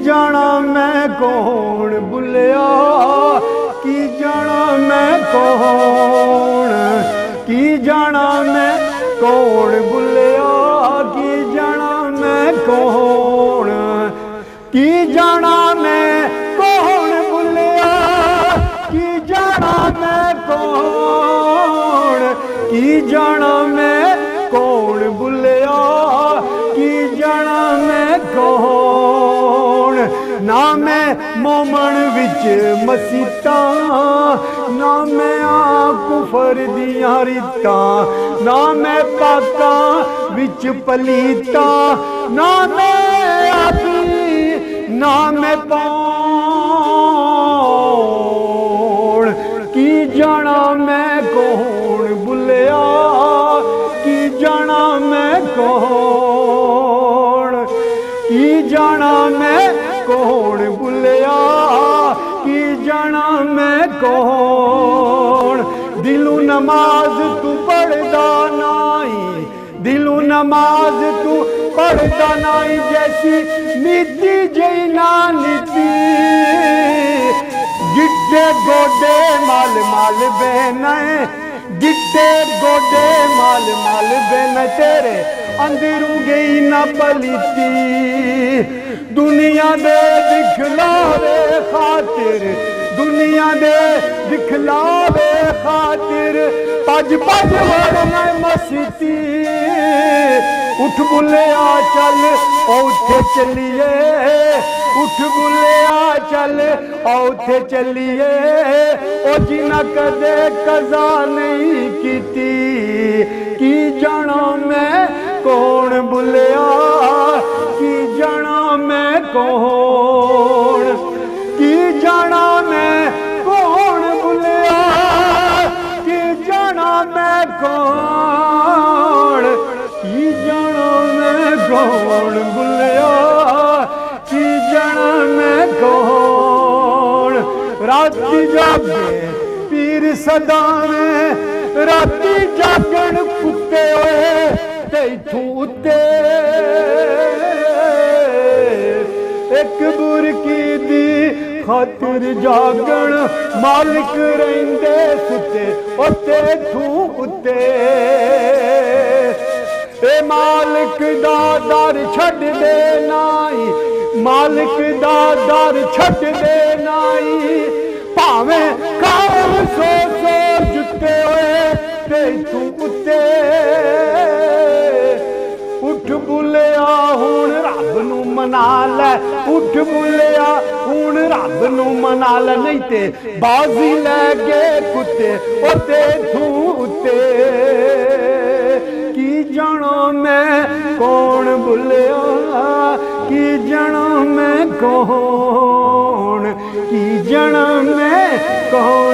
जाना मैं कौन बुलिया की जाना मैं कौन की जाना मैं कौन बुलिया की जाना मैं कौन की जाना मैं कौन बुलिया की जाना मैं कौन की जाना मैं कौन बुलिया की जाना मैं कौन ना मैं मोमन विच मसीता ना मैं कुफर दियां रीतां ना मैं पाका विच पलीता ना मैं आदि ना मैं पौण की जाना मैं कौन बुलिया की जाना मैं कौन की जाना मैं कौन बुलिया की जाना मैं कौन दिलू नमाज तू पढ़दा नाई दिलू नमाज तू पढ़दा नाई जैसी नीति जई ना नीति गिट्टे गोडे माल माल बेनए गिट्टे गोडे माल माल बेन तेरे अंदरू गई ना पलीती दुनिया दे दिखलावे खातिर दुनिया दे दिखलावे खातिर पज पज वरना मसीती उठ बुलिया चल औथे चलिए उठ बुलिया चल औथे चलिए ओ जिना कदे कज़ा नहीं कीती की जाना मैं कौन बुलिया की जाना मैं कौन की जाना मैं कौन बुलिया की जाना मैं कौन की जाना मैं कौन बुलिया की जाना मैं कौन राती जागे पीर सदावे राती जागण कुत्ते होए ते इथों उत्ते एक बुरकी दी खातिर जागण मालिक रहिंदे सुते उत्ते तू उत्ते ए मालिक दा दर छड्ड दे नाई मालिक दा दर छड्ड दे नाई भावें खाव सो सो जुत्ते होए ते तू उत्ते उठ बुलिया हुण रब नू मना लै उठ बुलिया हुण रब नू मना लै नहीं ते बाजी लै गए कुत्ते ओते तू उत्ते की जाना मैं कौन बुलिया की जाना मैं कौन की जाना मैं कौन